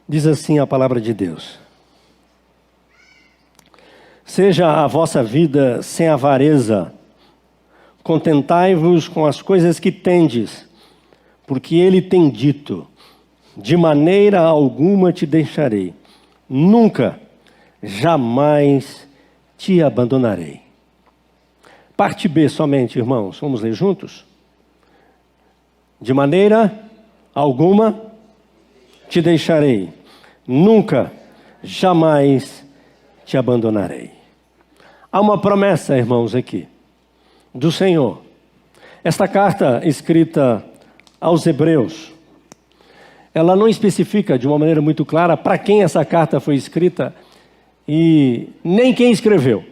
Diz assim a palavra de Deus: seja a vossa vida sem avareza, contentai-vos com as coisas que tendes, porque ele tem dito: de maneira alguma te deixarei, nunca, jamais te abandonarei. Parte B somente, irmãos, vamos ler juntos? De maneira alguma te deixarei, nunca, jamais te abandonarei. Há uma promessa, irmãos, aqui, do Senhor. Esta carta escrita aos Hebreus, ela não especifica de uma maneira muito clara para quem essa carta foi escrita e nem quem escreveu.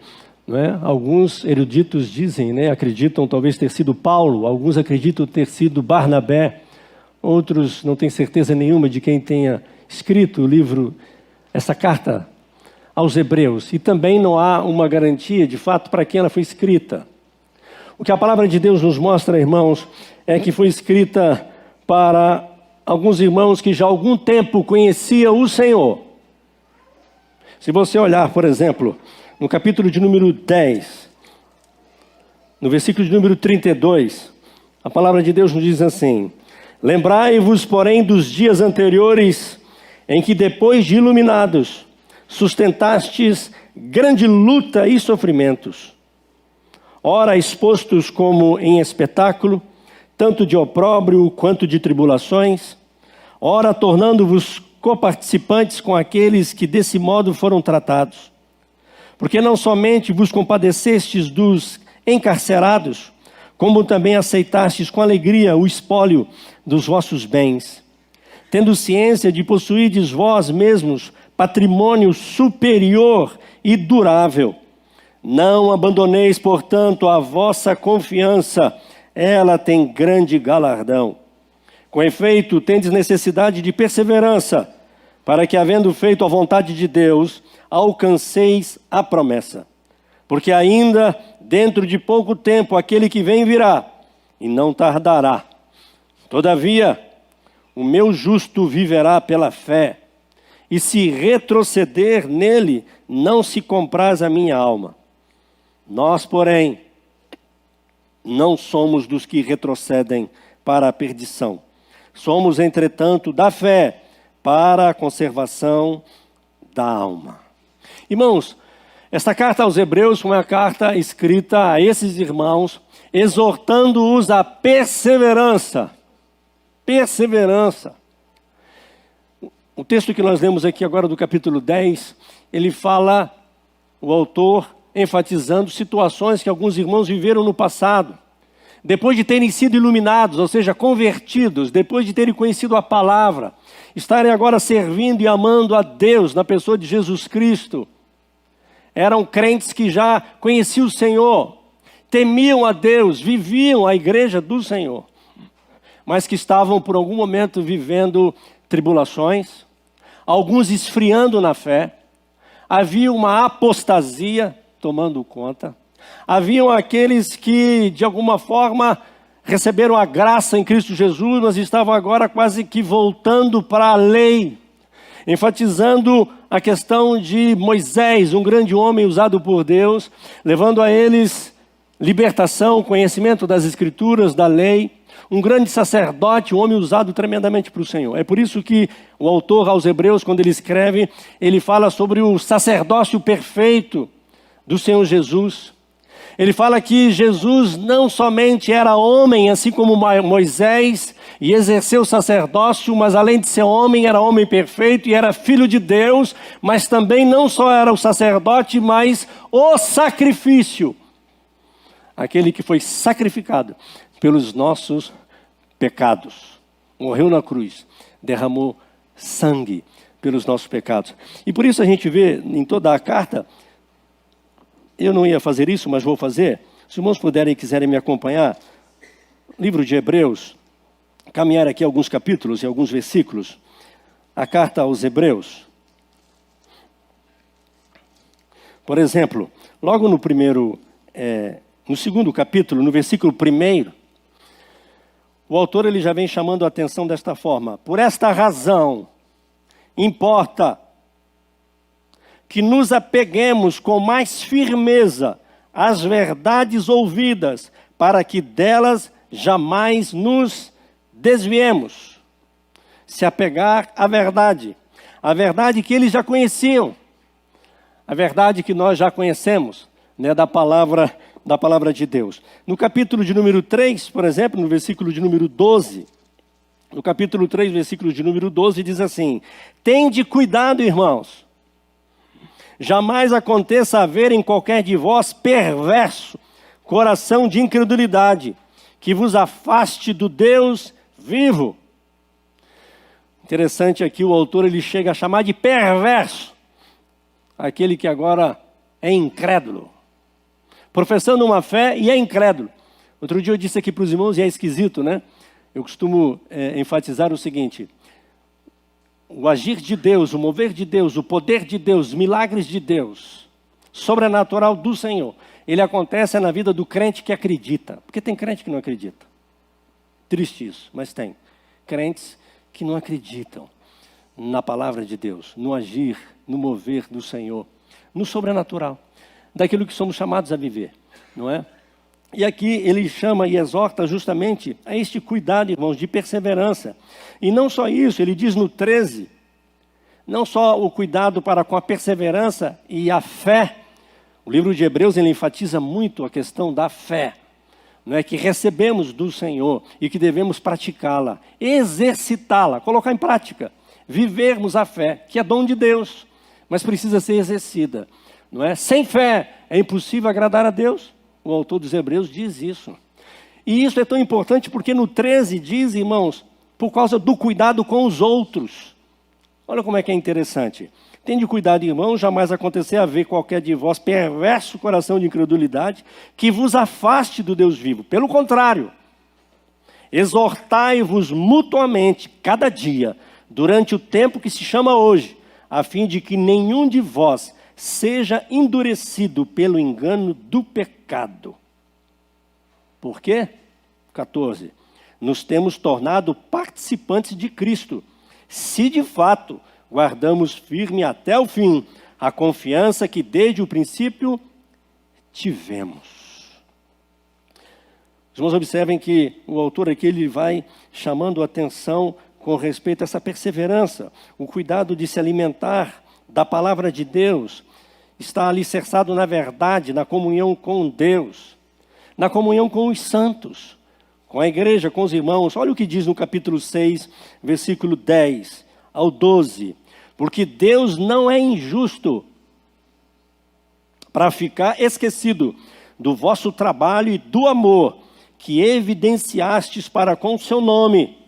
Não é? Alguns eruditos dizem, acreditam talvez ter sido Paulo, alguns acreditam ter sido Barnabé, outros não têm certeza nenhuma de quem tenha escrito o livro, essa carta aos Hebreus. E também não há uma garantia, de fato, para quem ela foi escrita. O que a palavra de Deus nos mostra, irmãos, é que foi escrita para alguns irmãos que já há algum tempo conheciam o Senhor. Se você olhar, por exemplo, no capítulo de número 10, no versículo de número 32, a palavra de Deus nos diz assim: lembrai-vos, porém, dos dias anteriores, em que depois de iluminados, sustentastes grande luta e sofrimentos, ora expostos como em espetáculo, tanto de opróbrio quanto de tribulações, ora tornando-vos coparticipantes com aqueles que desse modo foram tratados. Porque não somente vos compadecestes dos encarcerados, como também aceitastes com alegria o espólio dos vossos bens, tendo ciência de possuirdes vós mesmos patrimônio superior e durável. Não abandoneis, portanto, a vossa confiança, ela tem grande galardão. Com efeito, tendes necessidade de perseverança, para que, havendo feito a vontade de Deus, alcanceis a promessa. Porque ainda, dentro de pouco tempo, aquele que vem virá, e não tardará. Todavia, o meu justo viverá pela fé, e se retroceder nele, não se compraz a minha alma. Nós, porém, não somos dos que retrocedem para a perdição. Somos, entretanto, da fé para a conservação da alma. Irmãos, esta carta aos Hebreus foi uma carta escrita a esses irmãos, exortando-os à perseverança. Perseverança. O texto que nós lemos aqui agora do capítulo 10, ele fala, o autor, enfatizando situações que alguns irmãos viveram no passado. Depois de terem sido iluminados, ou seja, convertidos, depois de terem conhecido a palavra, estarem agora servindo e amando a Deus na pessoa de Jesus Cristo. Eram crentes que já conheciam o Senhor, temiam a Deus, viviam a igreja do Senhor, mas que estavam por algum momento vivendo tribulações, alguns esfriando na fé, havia uma apostasia tomando conta, haviam aqueles que de alguma forma receberam a graça em Cristo Jesus, mas estavam agora quase que voltando para a lei, enfatizando a questão de Moisés, um grande homem usado por Deus, levando a eles libertação, conhecimento das Escrituras, da lei, um grande sacerdote, um homem usado tremendamente para o Senhor. É por isso que o autor aos Hebreus, quando ele escreve, ele fala sobre o sacerdócio perfeito do Senhor Jesus. Ele fala que Jesus não somente era homem, assim como Moisés, e exerceu o sacerdócio, mas além de ser homem, era homem perfeito e era filho de Deus, mas também não só era o sacerdote, mas o sacrifício. Aquele que foi sacrificado pelos nossos pecados. Morreu na cruz, derramou sangue pelos nossos pecados. E por isso a gente vê em toda a carta, eu não ia fazer isso, mas vou fazer. Se os irmãos puderem e quiserem me acompanhar, livro de Hebreus, caminhar aqui alguns capítulos e alguns versículos, a carta aos Hebreus. Por exemplo, logo no segundo capítulo, no versículo 1, o autor ele já vem chamando a atenção desta forma: por esta razão, Importa que nos apeguemos com mais firmeza às verdades ouvidas, para que delas jamais nos desviemos. Se apegar à verdade que eles já conheciam, a verdade que nós já conhecemos, né, da palavra de Deus. No capítulo de número 3, por exemplo, no versículo de número 12, no capítulo 3, versículo de número 12, diz assim: tende cuidado, irmãos, jamais aconteça haver em qualquer de vós perverso coração de incredulidade, que vos afaste do Deus vivo. Interessante aqui, o autor ele chega a chamar de perverso aquele que agora é incrédulo, professando uma fé e é incrédulo. Outro dia eu disse aqui para os irmãos, e é esquisito, né? Eu costumo enfatizar o seguinte: o agir de Deus, o mover de Deus, o poder de Deus, os milagres de Deus, sobrenatural do Senhor, ele acontece na vida do crente que acredita. Porque tem crente que não acredita. Triste isso, mas tem. Crentes que não acreditam na palavra de Deus, no agir, no mover do Senhor, no sobrenatural, daquilo que somos chamados a viver, não é? E aqui ele chama e exorta justamente a este cuidado, irmãos, de perseverança. E não só isso, ele diz no 13, não só o cuidado para com a perseverança e a fé. O livro de Hebreus ele enfatiza muito a questão da fé, não é, que recebemos do Senhor e que devemos praticá-la, exercitá-la, colocar em prática, vivermos a fé, que é dom de Deus, mas precisa ser exercida, não é? Sem fé é impossível agradar a Deus. O autor dos Hebreus diz isso. E isso é tão importante porque no 13 diz, irmãos, por causa do cuidado com os outros. Olha como é que é interessante. Tende cuidado, irmãos, jamais acontecer haver qualquer de vós perverso coração de incredulidade que vos afaste do Deus vivo. Pelo contrário, exortai-vos mutuamente cada dia, durante o tempo que se chama hoje, a fim de que nenhum de vós seja endurecido pelo engano do pecado. Por quê? 14. Nos temos tornado participantes de Cristo, se de fato guardamos firme até o fim a confiança que desde o princípio tivemos. Os irmãos observem que o autor aqui ele vai chamando a atenção com respeito a essa perseverança, o cuidado de se alimentar da palavra de Deus, está alicerçado na verdade, na comunhão com Deus, na comunhão com os santos, com a igreja, com os irmãos. Olha o que diz no capítulo 6, versículo 10 ao 12. Porque Deus não é injusto para ficar esquecido do vosso trabalho e do amor que evidenciastes para com o seu nome,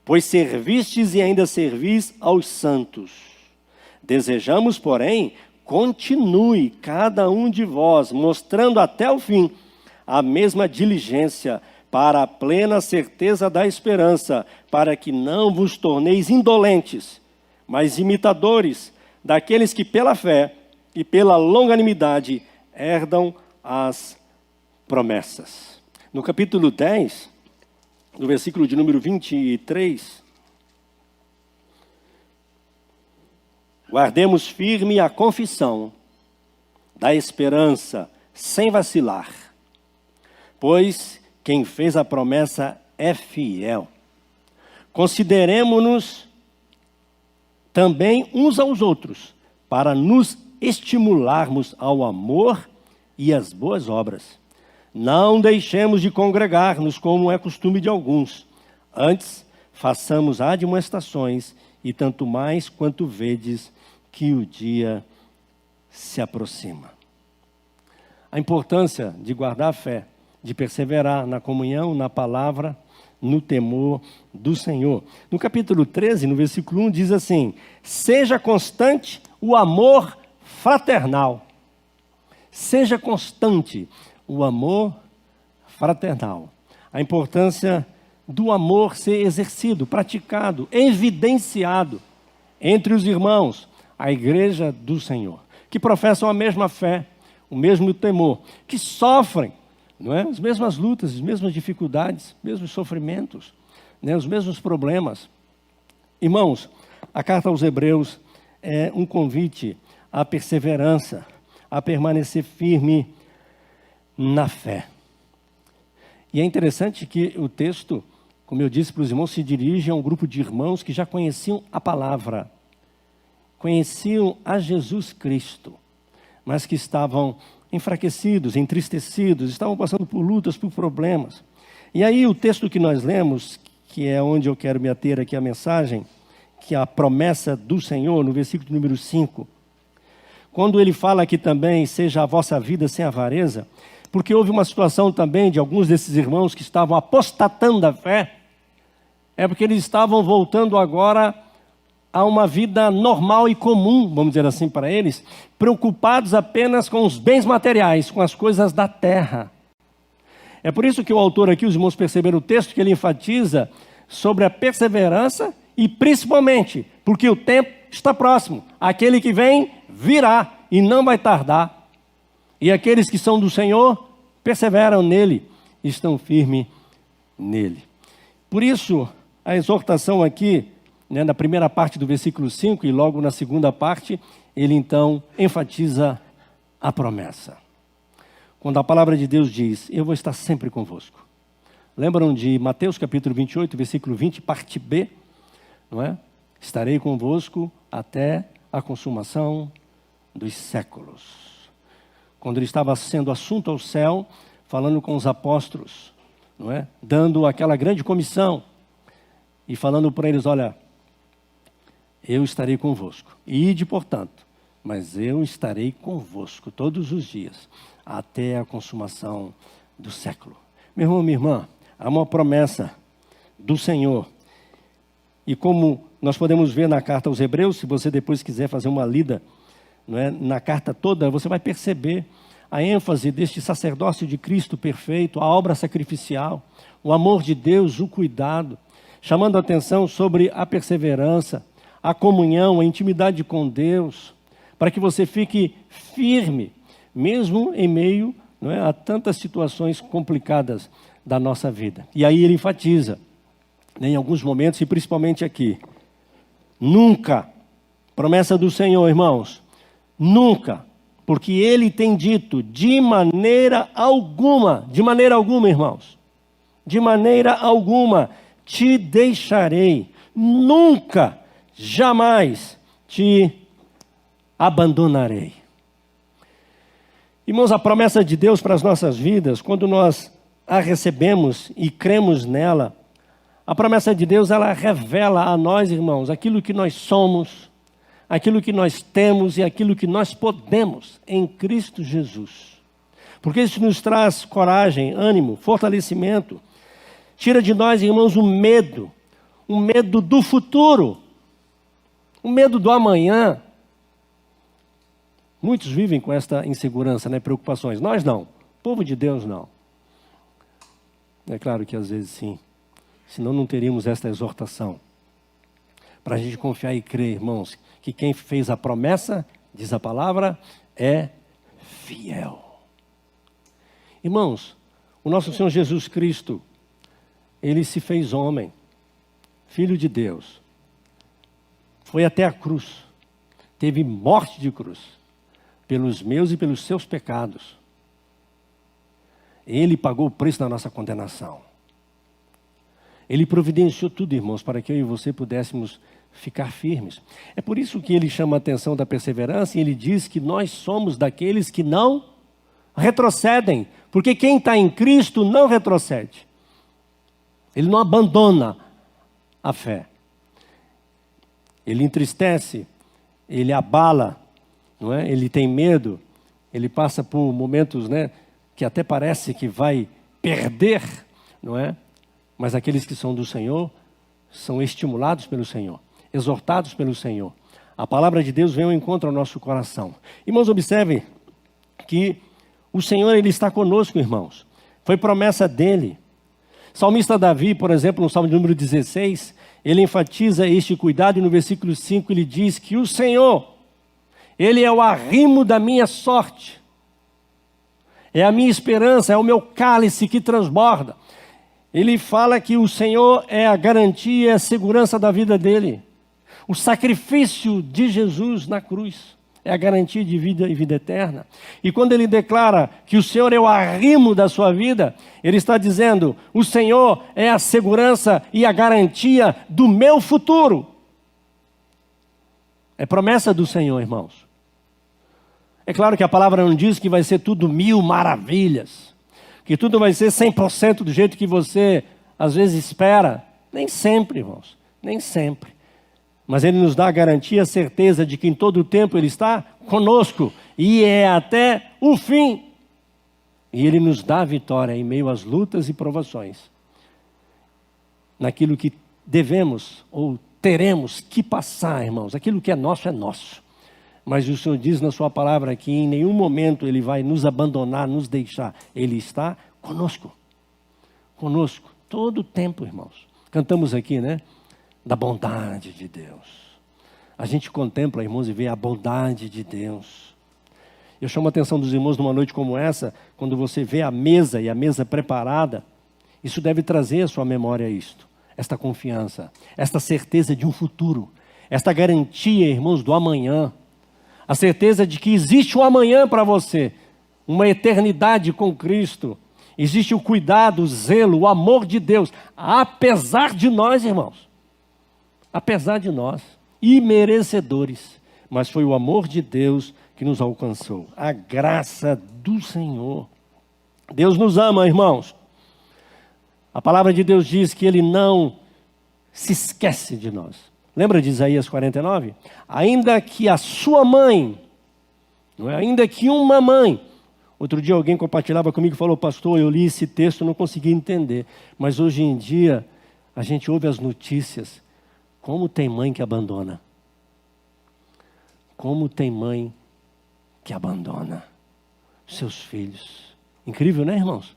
pois servistes e ainda servis aos santos. Desejamos, porém, continue cada um de vós, mostrando até o fim a mesma diligência, para a plena certeza da esperança, para que não vos torneis indolentes, mas imitadores daqueles que pela fé e pela longanimidade herdam as promessas. No capítulo 10, no versículo de número 23, guardemos firme a confissão da esperança, sem vacilar, pois quem fez a promessa é fiel. Consideremo-nos também uns aos outros, para nos estimularmos ao amor e às boas obras. Não deixemos de congregar-nos, como é costume de alguns. Antes, façamos admoestações, e tanto mais quanto vedes que o dia se aproxima. A importância de guardar a fé, de perseverar na comunhão, na palavra, no temor do Senhor. No capítulo 13, no versículo 1, diz assim: seja constante o amor fraternal. Seja constante o amor fraternal. A importância do amor ser exercido, praticado, evidenciado entre os irmãos, a igreja do Senhor, que professam a mesma fé, o mesmo temor, que sofrem, não é? As mesmas lutas, as mesmas dificuldades, os mesmos sofrimentos, né? Os mesmos problemas. Irmãos, A carta aos Hebreus é um convite à perseverança, a permanecer firme na fé. E é interessante que o texto, como eu disse para os irmãos, se dirige a um grupo de irmãos que já conheciam a palavra, conheciam a Jesus Cristo, mas que estavam enfraquecidos, entristecidos, estavam passando por lutas, por problemas. E aí o texto que nós lemos, que é onde eu quero me ater aqui a mensagem, que é a promessa do Senhor, no versículo número 5, quando ele fala aqui também, seja a vossa vida sem avareza, porque houve uma situação também de alguns desses irmãos que estavam apostatando da fé, é porque eles estavam voltando agora a uma vida normal e comum, vamos dizer assim para eles, preocupados apenas com os bens materiais, com as coisas da terra. É por isso que o autor aqui, os irmãos perceberam o texto, que ele enfatiza sobre a perseverança e principalmente porque o tempo está próximo. Aquele que vem virá e não vai tardar. E aqueles que são do Senhor perseveram nele, estão firmes nele. Por isso, a exortação aqui, na primeira parte do versículo 5 e logo na segunda parte, ele então enfatiza a promessa. Quando a palavra de Deus diz, eu vou estar sempre convosco. Lembram de Mateus capítulo 28, versículo 20, parte B? Não é? Estarei convosco até a consumação dos séculos. Quando ele estava sendo assunto ao céu, falando com os apóstolos, não é? Dando aquela grande comissão e falando para eles, olha, eu estarei convosco. Ide, portanto, mas eu estarei convosco todos os dias, até a consumação do século. Meu irmão, minha irmã, há uma promessa do Senhor. E como nós podemos ver na carta aos Hebreus, se você depois quiser fazer uma lida, não é, na carta toda, você vai perceber a ênfase deste sacerdócio de Cristo perfeito, a obra sacrificial, o amor de Deus, o cuidado, chamando a atenção sobre a perseverança, a comunhão, a intimidade com Deus, para que você fique firme, mesmo em meio, não é, a tantas situações complicadas da nossa vida. E aí ele enfatiza, em alguns momentos, e principalmente aqui, nunca, promessa do Senhor, irmãos, nunca, porque ele tem dito, de maneira alguma, irmãos, de maneira alguma te deixarei, nunca, jamais te abandonarei. Irmãos, a promessa de Deus para as nossas vidas, quando nós a recebemos e cremos nela, a promessa de Deus, ela revela a nós, irmãos, aquilo que nós somos, aquilo que nós temos e aquilo que nós podemos em Cristo Jesus. Porque isso nos traz coragem, ânimo, fortalecimento. Tira de nós, irmãos, o medo do futuro, o medo do amanhã. Muitos vivem com esta insegurança, né, preocupações. Nós não, o povo de Deus não. É claro que às vezes sim, senão não teríamos esta exortação. Para a gente confiar e crer, irmãos, que quem fez a promessa, diz a palavra, é fiel. Irmãos, o nosso Senhor Jesus Cristo, ele se fez homem, filho de Deus, foi até a cruz, teve morte de cruz, pelos meus e pelos seus pecados. Ele pagou o preço da nossa condenação. Ele providenciou tudo, irmãos, para que eu e você pudéssemos ficar firmes. É por isso que ele chama a atenção da perseverança e ele diz que nós somos daqueles que não retrocedem. Porque quem está em Cristo não retrocede. Ele não abandona a fé. Ele entristece, ele abala, não é? Ele tem medo, ele passa por momentos, né, que até parece que vai perder, não é? Mas aqueles que são do Senhor são estimulados pelo Senhor, exortados pelo Senhor. A palavra de Deus vem ao encontro ao nosso coração. Irmãos, observem que o Senhor, ele está conosco, irmãos. Foi promessa dele. Salmista Davi, por exemplo, no Salmo número 16, ele enfatiza este cuidado e no versículo 5 ele diz que o Senhor, ele é o arrimo da minha sorte. É a minha esperança, é o meu cálice que transborda. Ele fala que o Senhor é a garantia, a segurança da vida dele. O sacrifício de Jesus na cruz é a garantia de vida e vida eterna. E quando ele declara que o Senhor é o arrimo da sua vida, ele está dizendo: o Senhor é a segurança e a garantia do meu futuro. É promessa do Senhor, irmãos. É claro que a palavra não diz que vai ser tudo 1000 maravilhas, que tudo vai ser 100% do jeito que você às vezes espera. Nem sempre, irmãos, nem sempre. Mas ele nos dá a garantia, a certeza de que em todo o tempo ele está conosco e é até o fim. E ele nos dá a vitória em meio às lutas e provações, naquilo que devemos ou teremos que passar, irmãos. Aquilo que é nosso, mas o Senhor diz na sua palavra que em nenhum momento ele vai nos abandonar, nos deixar. Ele está conosco, todo o tempo, irmãos. Cantamos aqui, né? Da bondade de Deus. A gente contempla, irmãos, e vê a bondade de Deus. Eu chamo a atenção dos irmãos numa noite como essa, quando você vê a mesa e a mesa preparada, isso deve trazer à sua memória isto, esta confiança, esta certeza de um futuro, esta garantia, irmãos, do amanhã, a certeza de que existe um amanhã para você, uma eternidade com Cristo, existe o cuidado, o zelo, o amor de Deus, apesar de nós, irmãos. Apesar de nós, imerecedores, mas foi o amor de Deus que nos alcançou, a graça do Senhor. Deus nos ama, irmãos. A palavra de Deus diz que Ele não se esquece de nós. Lembra de Isaías 49? Ainda que a sua mãe, não é? Ainda que uma mãe. Outro dia alguém compartilhava comigo e falou: pastor, eu li esse texto e não consegui entender. Mas hoje em dia, a gente ouve as notícias. Como tem mãe que abandona? Como tem mãe que abandona seus filhos? Incrível, né, irmãos?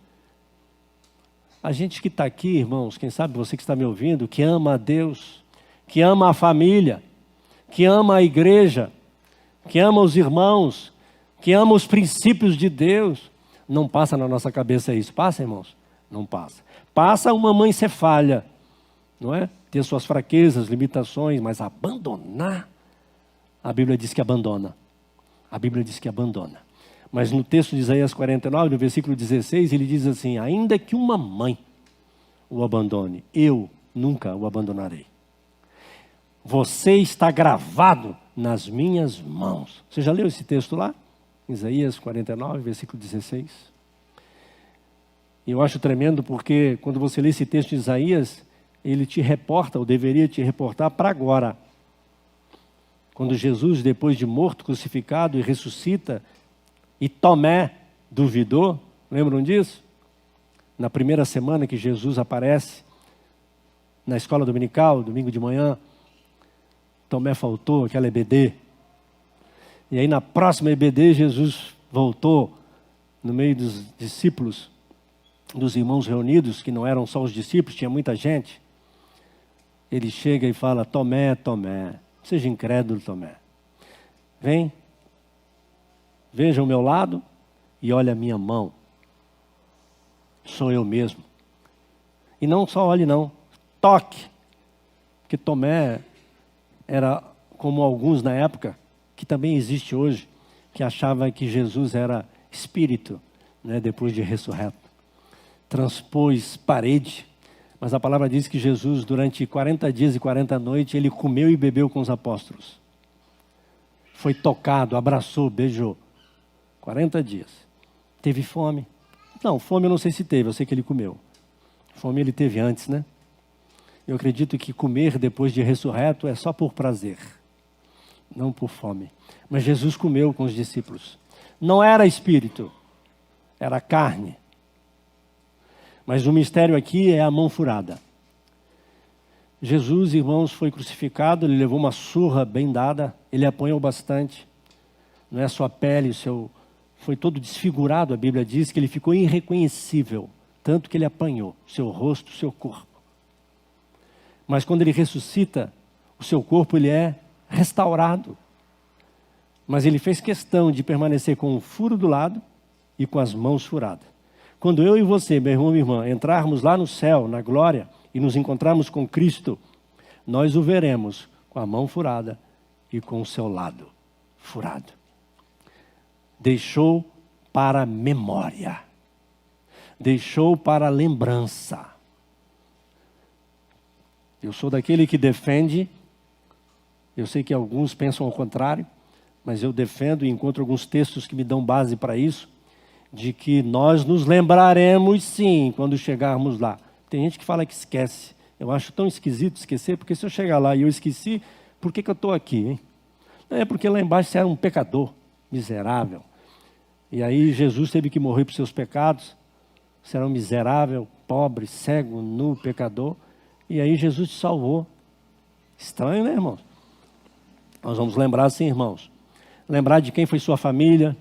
A gente que está aqui, irmãos, quem sabe você que está me ouvindo, que ama a Deus, que ama a família, que ama a igreja, que ama os irmãos, que ama os princípios de Deus, não passa na nossa cabeça isso. Passa, irmãos? Não passa. Passa uma mãe ser falha, não é? Ter suas fraquezas, limitações, mas abandonar, a Bíblia diz que abandona. A Bíblia diz que abandona. Mas no texto de Isaías 49, no versículo 16, ele diz assim: ainda que uma mãe o abandone, eu nunca o abandonarei. Você está gravado nas minhas mãos. Você já leu esse texto lá? Isaías 49, versículo 16. E eu acho tremendo porque quando você lê esse texto de Isaías, ele te reporta, ou deveria te reportar para agora. Quando Jesus, depois de morto, crucificado e ressuscita, e Tomé duvidou, lembram disso? Na primeira semana que Jesus aparece na escola dominical, domingo de manhã, Tomé faltou, aquela EBD. E aí na próxima EBD, Jesus voltou no meio dos discípulos, dos irmãos reunidos, que não eram só os discípulos, tinha muita gente. Ele chega e fala: Tomé, Tomé, seja incrédulo, Tomé. Vem, veja o meu lado e olha a minha mão. Sou eu mesmo. E não só olhe não, toque. Porque Tomé era como alguns na época, que também existe hoje, que achava que Jesus era espírito, né, depois de ressurreto. Transpôs parede. Mas a palavra diz que Jesus, durante 40 dias e 40 noites, ele comeu e bebeu com os apóstolos. Foi tocado, abraçou, beijou. 40 dias. Teve fome? Não, fome eu não sei se teve, eu sei que ele comeu. Fome ele teve antes, né? Eu acredito que comer depois de ressurreto é só por prazer, não por fome. Mas Jesus comeu com os discípulos. Não era espírito, era carne. Mas o mistério aqui é a mão furada. Jesus, irmãos, foi crucificado, ele levou uma surra bem dada, ele apanhou bastante. Não é só a pele, foi todo desfigurado, a Bíblia diz que ele ficou irreconhecível, tanto que ele apanhou seu rosto, seu corpo. Mas quando ele ressuscita, o seu corpo ele é restaurado. Mas ele fez questão de permanecer com um furo do lado e com as mãos furadas. Quando eu e você, meu irmão e minha irmã, entrarmos lá no céu, na glória, e nos encontrarmos com Cristo, nós o veremos com a mão furada e com o seu lado furado. Deixou para memória. Deixou para lembrança. Eu sou daquele que defende, eu sei que alguns pensam ao contrário, mas eu defendo e encontro alguns textos que me dão base para isso, de que nós nos lembraremos sim, quando chegarmos lá. Tem gente que fala que esquece. Eu acho tão esquisito esquecer, porque se eu chegar lá e eu esqueci, por que eu estou aqui, hein? Não é porque lá embaixo você era um pecador, miserável. E aí Jesus teve que morrer por seus pecados. Você era um miserável, pobre, cego, nu, pecador. E aí Jesus te salvou. Estranho, né, irmãos? Nós vamos lembrar assim, irmãos. Lembrar de quem foi sua família,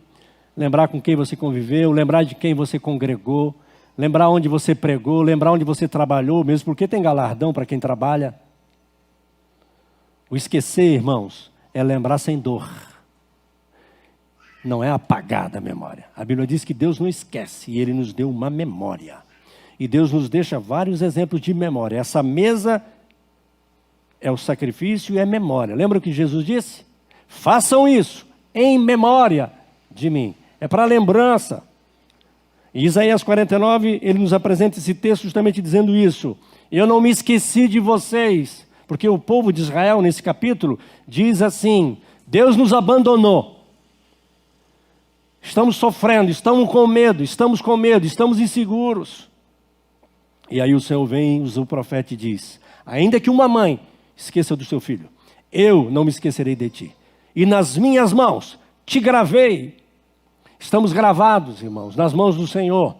lembrar com quem você conviveu, lembrar de quem você congregou, lembrar onde você pregou, lembrar onde você trabalhou, mesmo porque tem galardão para quem trabalha. O esquecer, irmãos, é lembrar sem dor. Não é apagar da memória. A Bíblia diz que Deus não esquece e Ele nos deu uma memória. E Deus nos deixa vários exemplos de memória. Essa mesa é o sacrifício e é memória. Lembra o que Jesus disse? Façam isso em memória de mim. É para lembrança. Em Isaías 49, ele nos apresenta esse texto justamente dizendo isso. Eu não me esqueci de vocês. Porque o povo de Israel, nesse capítulo, diz assim: Deus nos abandonou. Estamos sofrendo, estamos com medo, estamos inseguros. E aí o Senhor vem, usa o profeta e diz: ainda que uma mãe esqueça do seu filho, eu não me esquecerei de ti. E nas minhas mãos te gravei. Estamos gravados, irmãos, nas mãos do Senhor.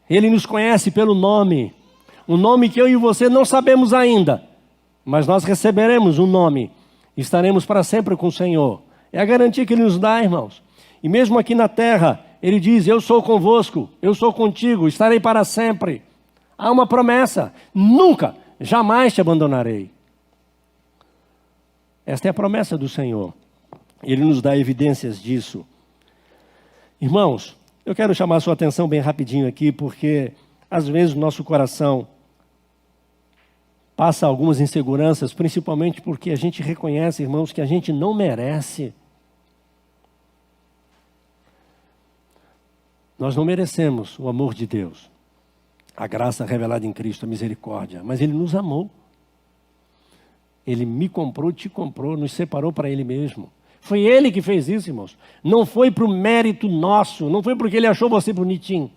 Ele nos conhece pelo nome. Um nome que eu e você não sabemos ainda. Mas nós receberemos um nome. Estaremos para sempre com o Senhor. É a garantia que Ele nos dá, irmãos. E mesmo aqui na terra, Ele diz: eu sou convosco, eu sou contigo, estarei para sempre. Há uma promessa: nunca, jamais te abandonarei. Esta é a promessa do Senhor. Ele nos dá evidências disso. Irmãos, eu quero chamar a sua atenção bem rapidinho aqui, porque às vezes o nosso coração passa algumas inseguranças, principalmente porque a gente reconhece, irmãos, que a gente não merece. Nós não merecemos o amor de Deus, a graça revelada em Cristo, a misericórdia, mas Ele nos amou. Ele me comprou, te comprou, nos separou para Ele mesmo. Foi Ele que fez isso, irmãos. Não foi por mérito nosso, não foi porque Ele achou você bonitinho,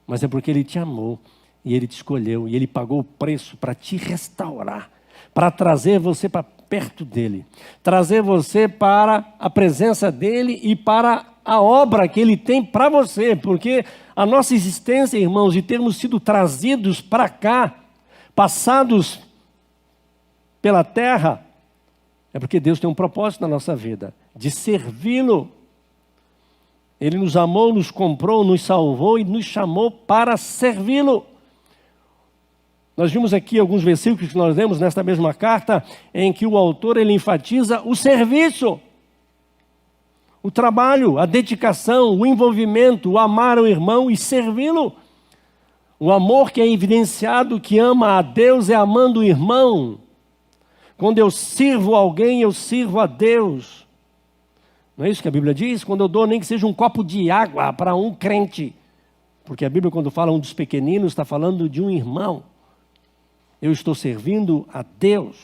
mas é porque Ele te amou e Ele te escolheu e Ele pagou o preço para te restaurar, para trazer você para perto dEle, trazer você para a presença dEle e para a obra que Ele tem para você, porque a nossa existência, irmãos, de termos sido trazidos para cá, passados pela terra, é porque Deus tem um propósito na nossa vida, de servi-lo. Ele nos amou, nos comprou, nos salvou e nos chamou para servi-lo. Nós vimos aqui alguns versículos que nós lemos nesta mesma carta, em que o autor ele enfatiza o serviço, o trabalho, a dedicação, o envolvimento, o amar o irmão e servi-lo. O amor que é evidenciado, que ama a Deus, é amando o irmão. Quando eu sirvo alguém, eu sirvo a Deus. Não é isso que a Bíblia diz? Quando eu dou nem que seja um copo de água para um crente. Porque a Bíblia, quando fala um dos pequeninos, está falando de um irmão. Eu estou servindo a Deus.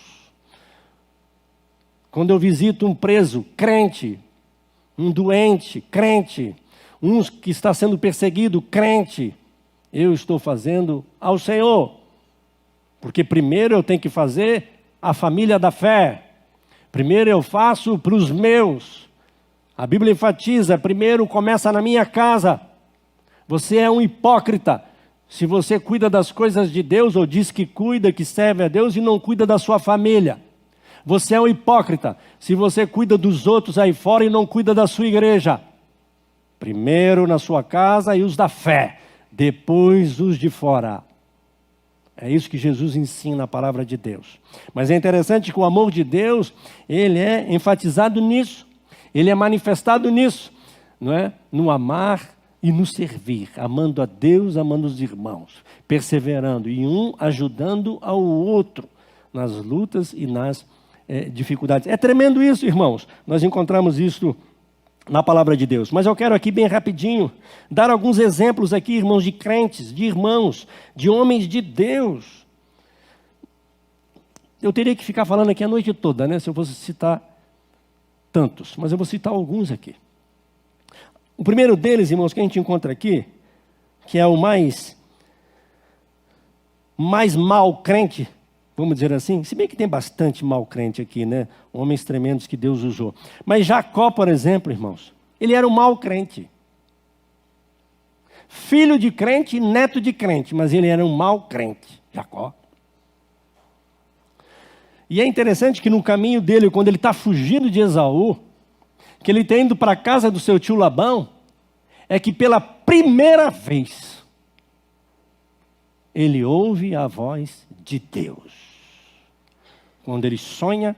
Quando eu visito um preso, crente, um doente, crente, um que está sendo perseguido, crente, eu estou fazendo ao Senhor. Porque primeiro eu tenho que fazer a família da fé. Primeiro eu faço para os meus. A Bíblia enfatiza, primeiro começa na minha casa. Você é um hipócrita se você cuida das coisas de Deus, ou diz que cuida, que serve a Deus e não cuida da sua família. Você é um hipócrita se você cuida dos outros aí fora e não cuida da sua igreja. Primeiro na sua casa e os da fé, depois os de fora. É isso que Jesus ensina na palavra de Deus. Mas é interessante que o amor de Deus, ele é enfatizado nisso. Ele é manifestado nisso, não é? No amar e no servir. Amando a Deus, amando os irmãos. Perseverando e um ajudando ao outro nas lutas e nas dificuldades. É tremendo isso, irmãos. Nós encontramos isso na palavra de Deus. Mas eu quero aqui bem rapidinho dar alguns exemplos aqui, irmãos, de crentes, de irmãos, de homens de Deus. Eu teria que ficar falando aqui a noite toda, né? Se eu fosse citar tantos, mas eu vou citar alguns aqui. O primeiro deles, irmãos, que a gente encontra aqui, que é o mais mal crente, vamos dizer assim, se bem que tem bastante mal crente aqui, né? Homens tremendos que Deus usou. Mas Jacó, por exemplo, irmãos, ele era um mau crente. Filho de crente e neto de crente, mas ele era um mau crente, Jacó. E é interessante que no caminho dele, quando ele está fugindo de Esaú, que ele está indo para a casa do seu tio Labão, é que pela primeira vez, ele ouve a voz de Deus. Quando ele sonha,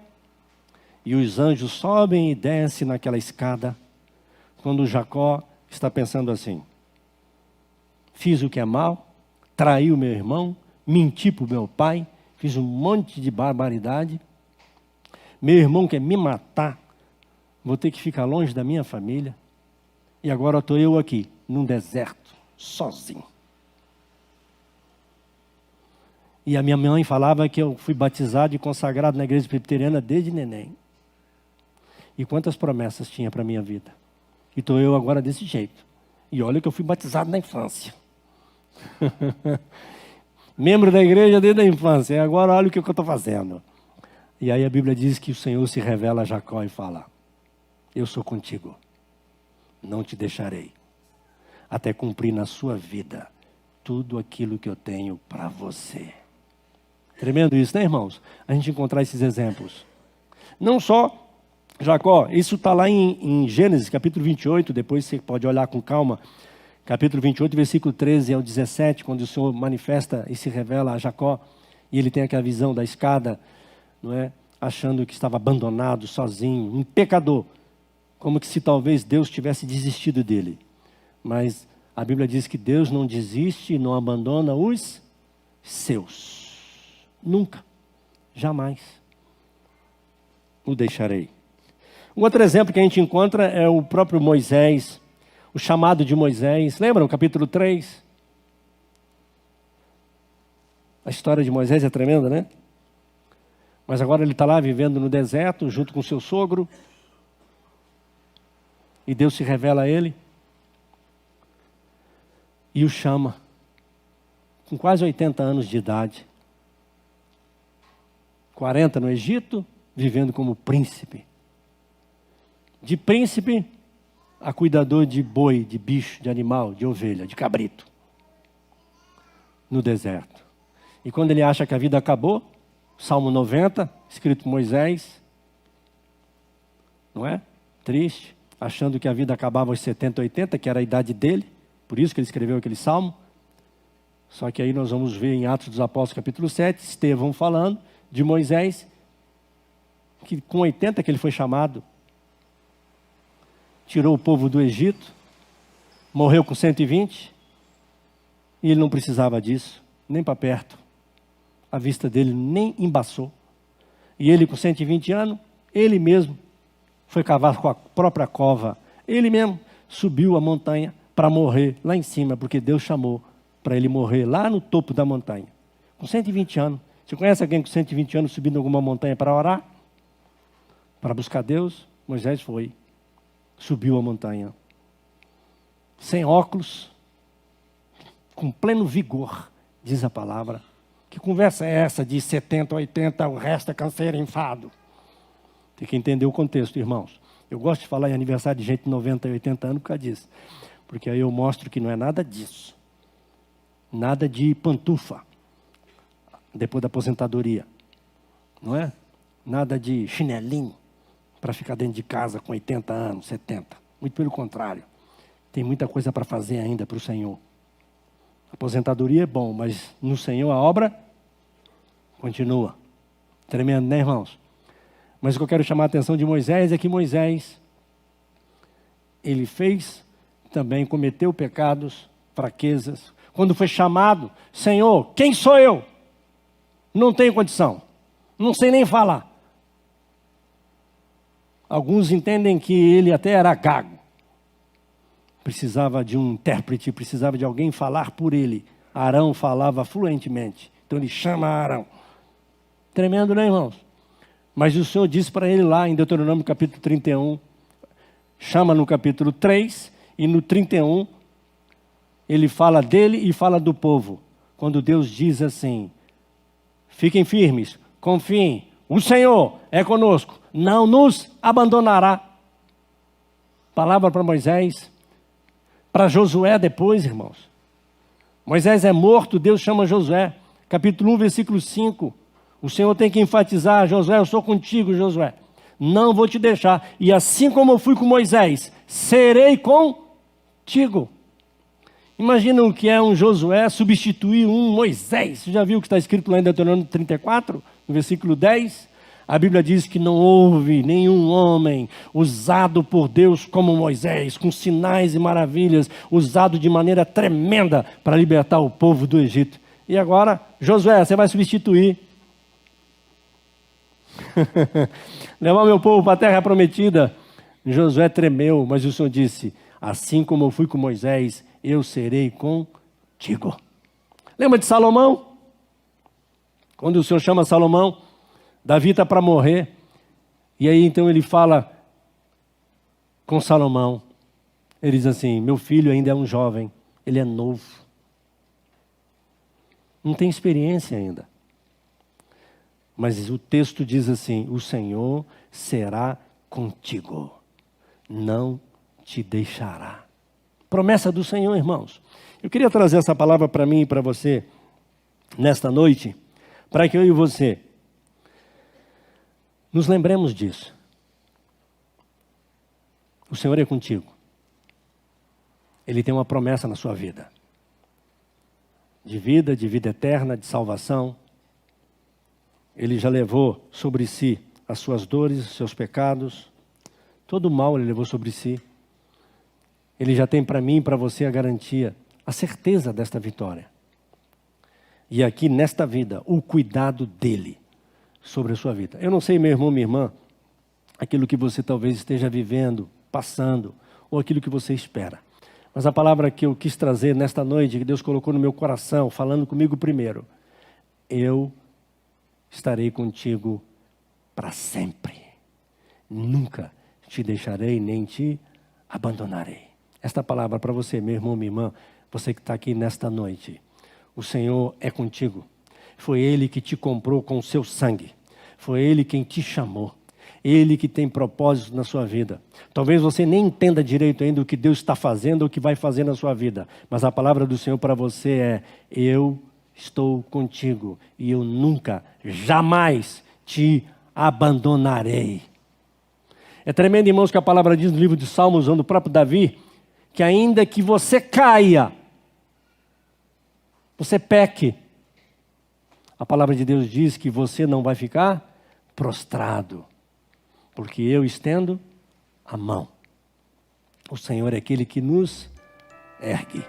e os anjos sobem e descem naquela escada, quando Jacó está pensando assim: fiz o que é mal, traí o meu irmão, menti para o meu pai, fiz um monte de barbaridade, meu irmão quer me matar, vou ter que ficar longe da minha família, e agora estou eu aqui, num deserto, sozinho. E a minha mãe falava que eu fui batizado e consagrado na igreja presbiteriana desde neném. E quantas promessas tinha para a minha vida. E estou eu agora desse jeito. E olha que eu fui batizado na infância. Membro da igreja desde a infância. E agora olha o que eu estou fazendo. E aí a Bíblia diz que o Senhor se revela a Jacó e fala: eu sou contigo. Não te deixarei. Até cumprir na sua vida tudo aquilo que eu tenho para você. Tremendo isso, né, irmãos? A gente encontrar esses exemplos. Não só Jacó, isso está lá em Gênesis, capítulo 28, depois você pode olhar com calma. Capítulo 28, versículo 13 ao 17, quando o Senhor manifesta e se revela a Jacó, e ele tem aquela visão da escada, não é? Achando que estava abandonado, sozinho, um pecador, como que se talvez Deus tivesse desistido dele. Mas a Bíblia diz que Deus não desiste e não abandona os seus. Nunca, jamais o deixarei. Um outro exemplo que a gente encontra é o próprio Moisés, o chamado de Moisés. Lembram, capítulo 3? A história de Moisés é tremenda, né? Mas agora ele está lá vivendo no deserto, junto com seu sogro. E Deus se revela a ele. E o chama. Com quase 80 anos de idade. 40 no Egito, vivendo como príncipe. De príncipe a cuidador de boi, de bicho, de animal, de ovelha, de cabrito. No deserto. E quando ele acha que a vida acabou, Salmo 90, escrito por Moisés, não é? Triste, achando que a vida acabava aos 70, 80, que era a idade dele, por isso que ele escreveu aquele salmo. Só que aí nós vamos ver em Atos dos Apóstolos, capítulo 7, Estevão falando de Moisés, que com 80 que ele foi chamado, tirou o povo do Egito, morreu com 120, e ele não precisava disso, nem para perto. A vista dele nem embaçou. E ele com 120 anos, ele mesmo foi cavar com a própria cova. Ele mesmo subiu a montanha para morrer lá em cima, porque Deus chamou para ele morrer lá no topo da montanha. Com 120 anos. Você conhece alguém com 120 anos subindo alguma montanha para orar? Para buscar Deus? Moisés foi. Subiu a montanha. Sem óculos, com pleno vigor, diz a palavra. Que conversa é essa de 70, 80, o resto é canseiro, enfado? Tem que entender o contexto, irmãos. Eu gosto de falar em aniversário de gente de 90 e 80 anos por causa disso. Porque aí eu mostro que não é nada disso. Nada de pantufa. Depois da aposentadoria. Não é? Nada de chinelinho para ficar dentro de casa com 80 anos, 70. Muito pelo contrário. Tem muita coisa para fazer ainda para o Senhor. Aposentadoria é bom, mas no Senhor a obra continua. Tremendo, né, irmãos? Mas o que eu quero chamar a atenção de Moisés é que Moisés, ele fez também, cometeu pecados, fraquezas. Quando foi chamado, Senhor, quem sou eu? Não tenho condição. não sei nem falar. Alguns entendem que ele até era gago. Precisava de um intérprete, precisava de alguém falar por ele. Arão falava fluentemente. Então ele chama Arão. Tremendo, né, irmãos? Mas o Senhor disse para ele lá em Deuteronômio capítulo 31, chama no capítulo 3, e no 31, ele fala dele e fala do povo. Quando Deus diz assim, fiquem firmes, confiem, o Senhor é conosco, não nos abandonará. Palavra para Moisés, para Josué depois, irmãos. Moisés é morto, Deus chama Josué. Capítulo 1, versículo 5. O Senhor tem que enfatizar, Josué, eu sou contigo, Josué. Não vou te deixar. E assim como eu fui com Moisés, serei contigo. Imagina o que é um Josué substituir um Moisés. Você já viu o que está escrito lá em Deuteronômio 34, no versículo 10? A Bíblia diz que não houve nenhum homem usado por Deus como Moisés, com sinais e maravilhas, usado de maneira tremenda para libertar o povo do Egito. E agora, Josué, você vai substituir. Levar meu povo para a terra prometida. Josué tremeu, mas o Senhor disse, assim como eu fui com Moisés, eu serei contigo. Lembra de Salomão? Quando o Senhor chama Salomão, Davi está para morrer. E aí então ele fala com Salomão. Ele diz assim, meu filho ainda é um jovem, ele é novo. Não tem experiência ainda. Mas o texto diz assim, o Senhor será contigo, não te deixará. Promessa do Senhor, irmãos. Eu queria trazer essa palavra para mim e para você, nesta noite, para que eu e você nos lembremos disso. O Senhor é contigo. Ele tem uma promessa na sua vida. De vida eterna, de salvação. Ele já levou sobre si as suas dores, os seus pecados. Todo o mal ele levou sobre si. Ele já tem para mim e para você a garantia, a certeza desta vitória. E aqui nesta vida, o cuidado dele sobre a sua vida. Eu não sei, meu irmão, minha irmã, aquilo que você talvez esteja vivendo, passando, ou aquilo que você espera. Mas a palavra que eu quis trazer nesta noite, que Deus colocou no meu coração, falando comigo primeiro, eu estarei contigo para sempre. Nunca te deixarei, nem te abandonarei. Esta palavra para você, meu irmão, minha irmã, você que está aqui nesta noite. O Senhor é contigo. Foi Ele que te comprou com o seu sangue. Foi Ele quem te chamou. Ele que tem propósito na sua vida. Talvez você nem entenda direito ainda o que Deus está fazendo ou o que vai fazer na sua vida. Mas a palavra do Senhor para você é, eu estou contigo e eu nunca, jamais te abandonarei. É tremendo, irmãos, que a palavra diz no livro de Salmos, onde o próprio Davi, que ainda que você caia, você peque, a palavra de Deus diz que você não vai ficar prostrado, porque eu estendo a mão. O Senhor é aquele que nos ergue.